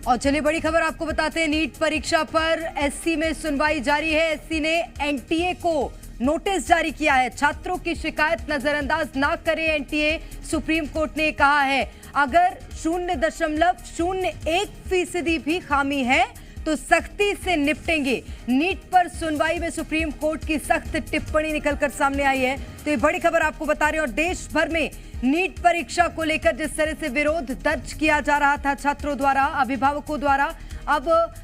और चलिए बड़ी खबर आपको बताते हैं, नीट परीक्षा पर एससी में सुनवाई जारी है। एससी ने एनटीए को नोटिस जारी किया है। छात्रों की शिकायत नजरअंदाज ना करे एनटीए, सुप्रीम कोर्ट ने कहा है। अगर 0.01% भी खामी है तो सख्ती से निपटेंगे। नीट पर सुनवाई में सुप्रीम कोर्ट की सख्त टिप्पणी निकलकर सामने आई है। तो ये बड़ी खबर आपको बता रहे हैं। और देश भर में नीट परीक्षा को लेकर जिस तरह से विरोध दर्ज किया जा रहा था छात्रों द्वारा, अभिभावकों द्वारा, अब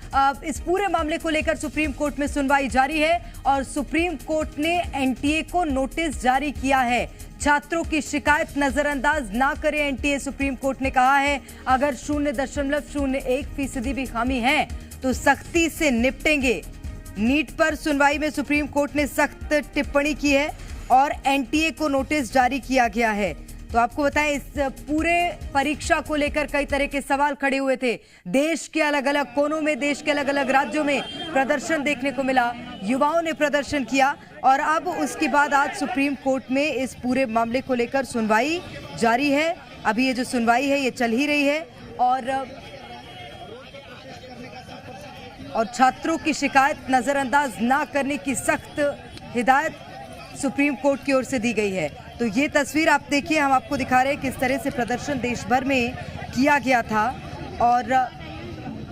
इस पूरे मामले को लेकर सुप्रीम कोर्ट में सुनवाई जारी है। और सुप्रीम कोर्ट ने एनटीए को नोटिस जारी किया है। छात्रों की शिकायत नजरअंदाज ना करें एनटीए, सुप्रीम कोर्ट ने कहा है। अगर 0.01% भी खामी है तो सख्ती से निपटेंगे। नीट पर सुनवाई में सुप्रीम कोर्ट ने सख्त टिप्पणी की है और एनटीए को नोटिस जारी किया गया है। तो आपको बताएं, इस पूरे परीक्षा को लेकर कई तरह के सवाल खड़े हुए थे। देश के अलग अलग कोनों में, देश के अलग अलग राज्यों में प्रदर्शन देखने को मिला, युवाओं ने प्रदर्शन किया। और अब उसके बाद आज सुप्रीम कोर्ट में इस पूरे मामले को लेकर सुनवाई जारी है। अभी ये जो सुनवाई है ये चल ही रही है। और छात्रों की शिकायत नजरअंदाज ना करने की सख्त हिदायत सुप्रीम कोर्ट की ओर से दी गई है। तो ये तस्वीर आप देखिए, हम आपको दिखा रहे हैं किस तरह से प्रदर्शन देश भर में किया गया था। और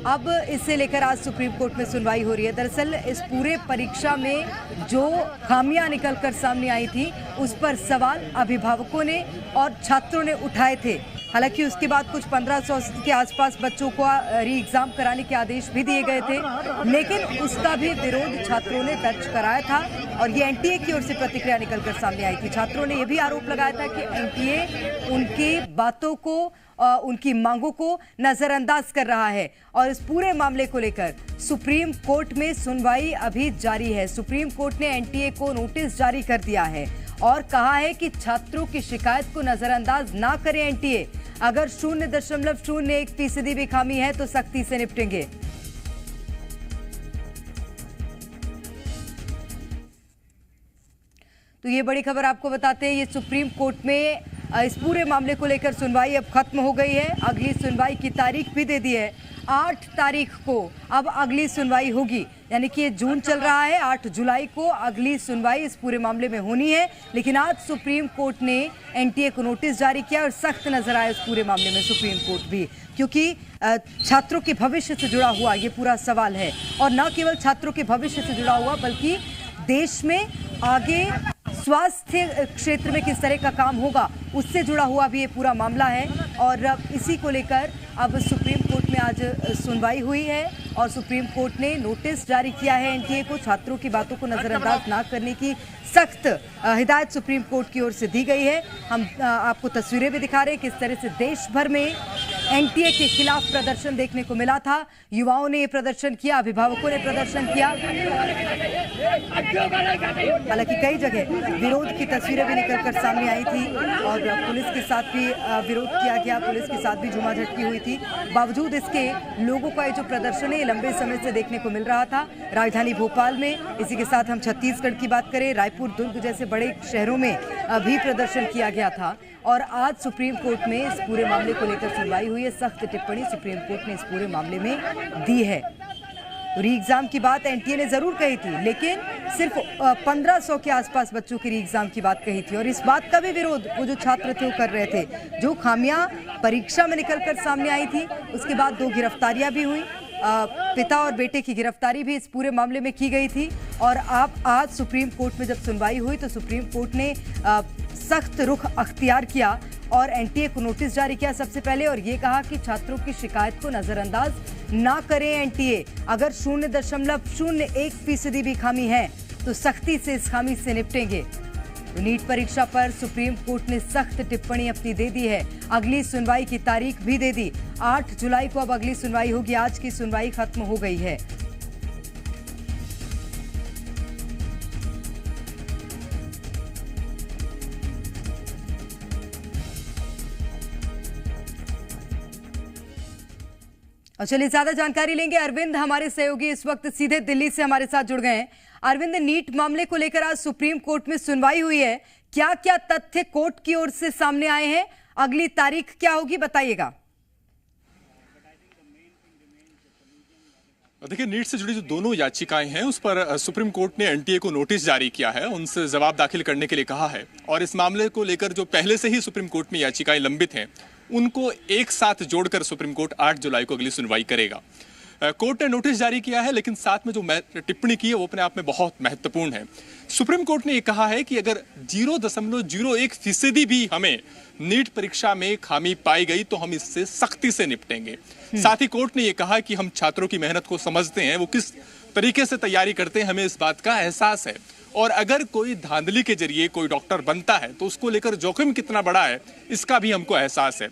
अब इसे लेकर आज सुप्रीम कोर्ट में सुनवाई हो रही है। दरअसल इस पूरे परीक्षा में जो खामियां निकलकर सामने आई थी उस पर सवाल अभिभावकों ने और छात्रों ने उठाए थे। हालांकि उसके बाद कुछ 1500 के आसपास बच्चों को री एग्जाम कराने के आदेश भी दिए गए थे, लेकिन उसका भी विरोध छात्रों ने दर्ज कराया था। और ये एनटीए की ओर से प्रतिक्रिया निकलकर सामने आई थी। छात्रों ने यह भी आरोप लगाया था कि एनटीए उनकी बातों को, उनकी मांगों को नजरअंदाज कर रहा है। और इस पूरे मामले को लेकर सुप्रीम कोर्ट में सुनवाई अभी जारी है। सुप्रीम कोर्ट ने एनटीए को नोटिस जारी कर दिया है और कहा है कि छात्रों की शिकायत को नजरअंदाज ना करें एनटीए। अगर 0.01% भी खामी है तो सख्ती से निपटेंगे। तो ये बड़ी खबर आपको बताते हैं, ये सुप्रीम कोर्ट में इस पूरे मामले को लेकर सुनवाई अब खत्म हो गई है। अगली सुनवाई की तारीख भी दे दी है, 8 तारीख को अब अगली सुनवाई होगी। यानी कि ये जून चल रहा है, 8 जुलाई को अगली सुनवाई इस पूरे मामले में होनी है। लेकिन आज सुप्रीम कोर्ट ने एनटीए को नोटिस जारी किया और सख्त नजर आया इस पूरे मामले में सुप्रीम कोर्ट भी, क्योंकि छात्रों के भविष्य से जुड़ा हुआ ये पूरा सवाल है। और न केवल छात्रों के भविष्य से जुड़ा हुआ बल्कि देश में आगे स्वास्थ्य क्षेत्र में किस तरह का काम होगा उससे जुड़ा हुआ भी ये पूरा मामला है। और इसी को लेकर अब सुप्रीम कोर्ट में आज सुनवाई हुई है और सुप्रीम कोर्ट ने नोटिस जारी किया है एनटीए को। छात्रों की बातों को नजरअंदाज ना करने की सख्त हिदायत सुप्रीम कोर्ट की ओर से दी गई है। हम आपको तस्वीरें भी दिखा रहे हैं किस तरह से देश भर में एनटीए के खिलाफ प्रदर्शन देखने को मिला था। युवाओं ने ये प्रदर्शन किया, अभिभावकों ने प्रदर्शन किया। हालांकि कई जगह विरोध की तस्वीरें भी निकलकर सामने आई थी और पुलिस के साथ भी विरोध किया गया, पुलिस के साथ भी झूमाझटकी हुई थी। बावजूद इसके लोगों का ये जो प्रदर्शन है ये लंबे समय से देखने को मिल रहा था राजधानी भोपाल में। इसी के साथ हम छत्तीसगढ़ की बात करें, रायपुर, दुर्ग जैसे बड़े शहरों में भी प्रदर्शन किया गया था। और आज सुप्रीम कोर्ट में इस पूरे मामले को लेकर सुनवाई हुई है। सख्त टिप्पणी सुप्रीम कोर्ट ने इस पूरे मामले में दी है। री एग्जाम की बात एनटीए ने जरूर कही थी, लेकिन सिर्फ 1500 के आसपास बच्चों की री एग्जाम की बात कही थी। और इस बात का भी विरोध वो जो छात्र थे वो कर रहे थे। जो खामियां परीक्षा में निकलकर सामने आई थी उसके बाद 2 गिरफ्तारियां भी हुई, पिता और बेटे की गिरफ्तारी भी इस पूरे मामले में की गई थी। और आज सुप्रीम कोर्ट में जब सुनवाई हुई तो सुप्रीम कोर्ट ने सख्त रुख अख्तियार किया और एनटीए को नोटिस जारी किया सबसे पहले, और ये कहा कि छात्रों की शिकायत को नजरअंदाज ना करें एनटीए। अगर 0.01% भी खामी है तो सख्ती से इस खामी से निपटेंगे। नीट परीक्षा पर सुप्रीम कोर्ट ने सख्त टिप्पणी अपनी दे दी है। अगली सुनवाई की तारीख भी दे दी, 8 जुलाई को अब अगली सुनवाई होगी। आज की सुनवाई खत्म हो गई है। और चलिए ज्यादा जानकारी लेंगे। अरविंद हमारे सहयोगी इस वक्त सीधे दिल्ली से हमारे साथ जुड़ गए हैं। अरविंद, नीट मामले को लेकर आज सुप्रीम कोर्ट में सुनवाई हुई है, क्या क्या तथ्य कोर्ट की ओर से सामने आए हैं, अगली तारीख क्या होगी, बताइएगा। देखिए, नीट से जुड़ी जो दोनों याचिकाएं हैं उस पर सुप्रीम कोर्ट ने एनटीए को नोटिस जारी किया है, उनसे जवाब दाखिल करने के लिए कहा है। और इस मामले को लेकर जो पहले से ही सुप्रीम कोर्ट में याचिकाएं लंबित हैं उनको एक साथ जोड़कर सुप्रीम कोर्ट 8 जुलाई को अगली सुनवाई करेगा। कोर्ट ने नोटिस जारी किया है, लेकिन साथ में जो टिप्पणी की है वो अपने आप में बहुत महत्वपूर्ण है। सुप्रीम कोर्ट ने ये कहा है कि अगर 0.01% भी हमें नीट परीक्षा में खामी पाई गई तो हम इससे सख्ती से निपटेंगे। साथ ही कोर्ट ने ये कहा कि हम छात्रों की मेहनत को समझते हैं, वो किस तरीके से तैयारी करते हैं, हमें इस बात का एहसास है। और अगर कोई धांधली के जरिए कोई डॉक्टर बनता है तो उसको लेकर जोखिम कितना बड़ा है इसका भी हमको एहसास है।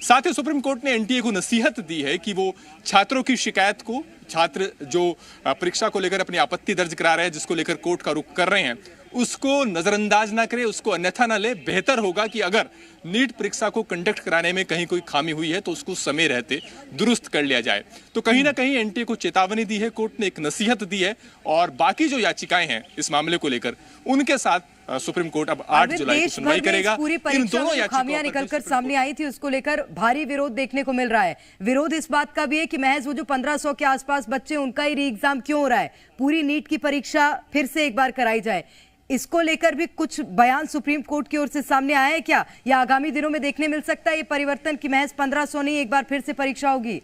साथ ही सुप्रीम कोर्ट ने एनटीए को नसीहत दी है कि वो छात्रों की शिकायत को, छात्र जो परीक्षा को लेकर अपनी आपत्ति दर्ज करा रहे हैं, जिसको लेकर कोर्ट का रुख कर रहे हैं, उसको नजरअंदाज ना करे, उसको अन्यथा ना ले। बेहतर होगा कि अगर नीट परीक्षा को कंडक्ट कराने में कहीं कोई खामी हुई है तो उसको समय रहते दुरुस्त कर लिया जाए। तो कहीं ना कहीं एनटीए को चेतावनी दी है कोर्ट ने, एक नसीहत दी है। और बाकी जो याचिकाएं हैं इस मामले को लेकर, उनके साथ सुप्रीम कोर्ट अब 8 जुलाई को सुनवाई करेगा। पूरी परीक्षा में खामियां निकलकर सामने आई थी, उसको लेकर भारी विरोध देखने को मिल रहा है। विरोध इस बात का भी है कि महज वो जो 1500 के आसपास बच्चे, उनका ही री एग्जाम क्यों हो रहा है, पूरी नीट की परीक्षा फिर से एक बार कराई जाए। इसको लेकर भी कुछ बयान सुप्रीम कोर्ट की ओर से सामने आया है क्या, या आगामी दिनों में देखने मिल सकता है ये परिवर्तन कि महज 1500 नहीं, एक बार फिर से परीक्षा होगी?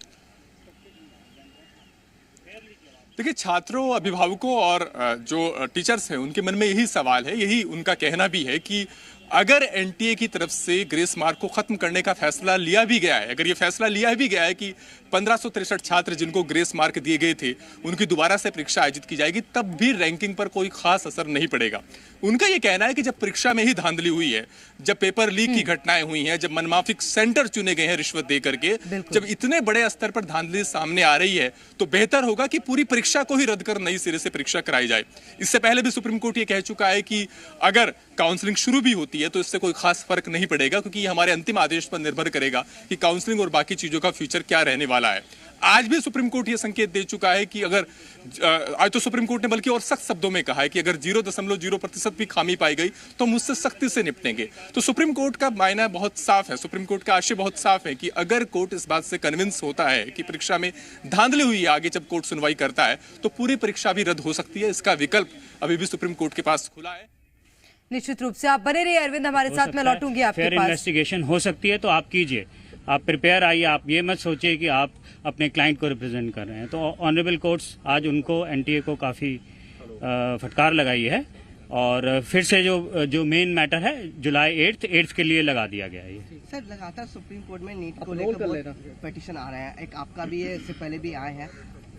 देखिए, छात्रों, अभिभावकों और जो टीचर्स हैं उनके मन में यही सवाल है, यही उनका कहना भी है कि अगर एनटीए की तरफ से ग्रेस मार्क को खत्म करने का फैसला लिया भी गया है, अगर ये फैसला लिया भी गया है कि 1563 छात्र जिनको ग्रेस मार्क दिए गए थे उनकी दोबारा से परीक्षा आयोजित की जाएगी, तब भी रैंकिंग पर कोई खास असर नहीं पड़ेगा। उनका ये कहना है कि जब परीक्षा में ही धांधली हुई है, जब पेपर लीक की घटनाएं हुई हैं, जब मनमाफिक सेंटर चुने गए हैं रिश्वत दे करके, जब इतने बड़े स्तर पर धांधली सामने आ रही है, तो बेहतर होगा कि पूरी परीक्षा को ही रद्द कर नई सिरे से परीक्षा कराई जाए। इससे पहले भी सुप्रीम कोर्ट ये कह चुका है कि अगर काउंसलिंग शुरू भी होती है तो इससे कोई खास फर्क नहीं पड़ेगा, क्योंकि ये हमारे अंतिम आदेश पर निर्भर करेगा कि काउंसलिंग और बाकी चीजों का फ्यूचर क्या रहने वाला है। आज भी सुप्रीम कोर्ट ये संकेत दे चुका है कि अगर आज तो सुप्रीम कोर्ट ने बल्कि और सख्त शब्दों में कहा है कि अगर 0.0% भी खामी पाई गई तो हम उससे सख्ती से निपटेंगे। तो सुप्रीम कोर्ट का मायना बहुत साफ है, सुप्रीम कोर्ट का आशय बहुत साफ है कि अगर कोर्ट इस बात से कन्विंस होता है कि परीक्षा में धांधली हुई है, आगे जब कोर्ट सुनवाई करता है तो पूरी परीक्षा भी रद्द हो सकती है। इसका विकल्प अभी भी सुप्रीम कोर्ट के पास खुला है। निश्चित रूप से आप बने रहिए अरविंद हमारे साथ, मैं लौटूंगी आपके पास। इन्वेस्टिगेशन हो सकती है तो आप कीजिए, आप प्रिपेयर आइए, आप ये मत सोचिए कि आप अपने क्लाइंट को रिप्रेजेंट कर रहे हैं। तो ऑनरेबल कोर्ट्स आज उनको एनटीए को काफ़ी फटकार लगाई है और फिर से जो मेन मैटर है जुलाई 8 के लिए लगा दिया गया है। सर, लगातार सुप्रीम कोर्ट में नीट को लेकर पिटीशन आ रहे हैं, एक आपका भी है, इससे पहले भी आए हैं,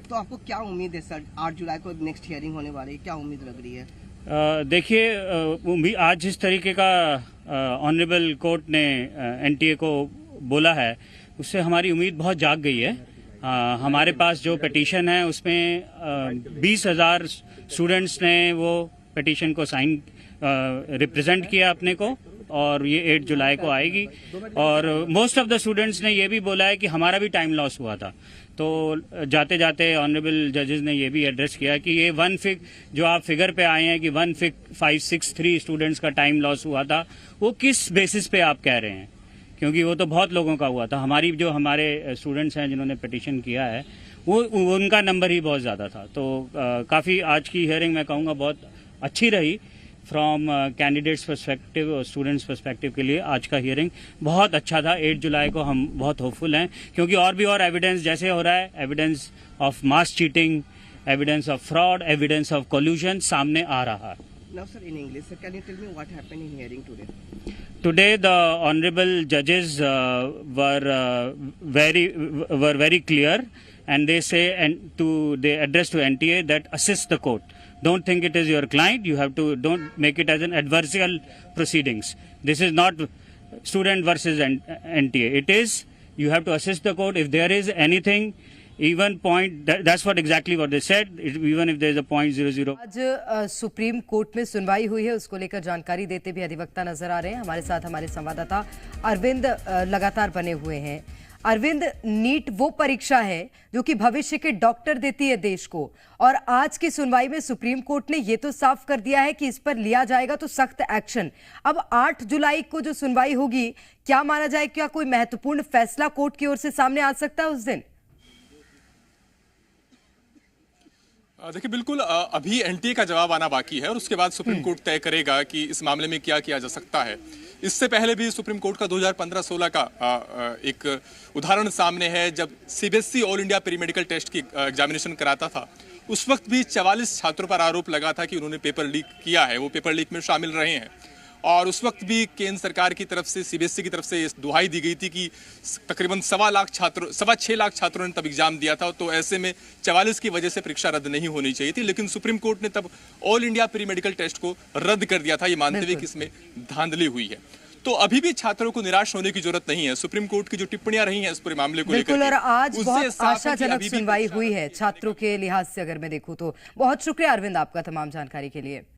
तो आपको क्या उम्मीद है सर? 8 जुलाई को नेक्स्ट हियरिंग होने वाली है, क्या उम्मीद लग रही है? देखिए, आज जिस तरीके का ऑनरेबल कोर्ट ने एनटीए को बोला है उससे हमारी उम्मीद बहुत जाग गई है। हमारे पास जो पिटीशन है उसमें 20,000 स्टूडेंट्स ने वो पिटीशन को साइन रिप्रेजेंट किया अपने को, और ये 8 जुलाई को आएगी। और मोस्ट ऑफ द स्टूडेंट्स ने ये भी बोला है कि हमारा भी टाइम लॉस हुआ था। तो जाते जाते ऑनरेबल जजेस ने ये भी एड्रेस किया कि ये जो आप फिगर पे आए हैं कि 1563 स्टूडेंट्स का टाइम लॉस हुआ था, वो किस बेसिस पे आप कह रहे हैं, क्योंकि वो तो बहुत लोगों का हुआ था। हमारे स्टूडेंट्स हैं जिन्होंने पिटीशन किया है वो उनका नंबर ही बहुत ज़्यादा था। तो काफ़ी आज की हियरिंग मैं कहूँगा बहुत अच्छी रही फ्रॉम कैंडिडेट्स पर्सपेक्टिव और स्टूडेंट्स पर्सपेक्टिव के लिए। आज का हियरिंग बहुत अच्छा था। 8 जुलाई को हम बहुत होपफुल हैं, क्योंकि और भी और एविडेंस जैसे हो रहा है, evidence of mass cheating, evidence of fraud, evidence of collision सामने आ रहा है। Now sir, in English, sir, can you tell me what happened in hearing today? Today the honorable judges were very clear, and they say they address to NTA that assist the court. Don't think it is your client. Don't make it as an adversarial proceedings. This is not student versus NTA. It is, you have to assist the court if there is anything. Even point, that's what exactly what they said. Even if there is a 0.00. आज supreme court में सुनवाई हुई है, उसको लेकर जानकारी देते भी अधिवक्ता नजर आ रहे हैं। हमारे साथ हमारे संवाददाता अरविंद लगातार बने हुए हैं। अरविंद, नीट वो परीक्षा है जो कि भविष्य के डॉक्टर देती है देश को, और आज की सुनवाई में सुप्रीम कोर्ट ने ये तो साफ कर दिया है कि इस पर लिया जाएगा तो सख्त एक्शन। अब 8 जुलाई को जो सुनवाई होगी, क्या माना जाए, क्या कोई महत्वपूर्ण फैसला कोर्ट की ओर से सामने आ सकता है उस दिन? देखिए बिल्कुल अभी एनटीए का जवाब आना बाकी है और उसके बाद सुप्रीम कोर्ट तय करेगा कि इस मामले में क्या किया जा सकता है। इससे पहले भी सुप्रीम कोर्ट का 2015-16 का एक उदाहरण सामने है, जब CBSE All India Pre Medical Test की एग्जामिनेशन कराता था। उस वक्त भी 44 छात्रों पर आरोप लगा था कि उन्होंने पेपर लीक किया है, वो पेपर लीक में शामिल रहे हैं। और उस वक्त भी केंद्र सरकार की तरफ से, सीबीएसई की तरफ से दुहाई दी गई थी कि तकरीबन 6.25 लाख छात्रों ने तब एग्जाम दिया था, तो ऐसे में 44 की वजह से परीक्षा रद्द नहीं होनी चाहिए थी। लेकिन सुप्रीम कोर्ट ने तब All India Pre Medical Test को रद्द कर दिया था, ये मानते हुए कि इसमें धांधली हुई है। तो अभी भी छात्रों को निराश होने की जरूरत नहीं है। सुप्रीम कोर्ट की जो टिप्पणियां रही हैं इस पूरे मामले को लेकर, बिल्कुल, और आज बहुत आशाजनक सुनवाई हुई है छात्रों के लिहाज से अगर मैं देखूं तो। बहुत शुक्रिया अरविंद आपका तमाम जानकारी के लिए।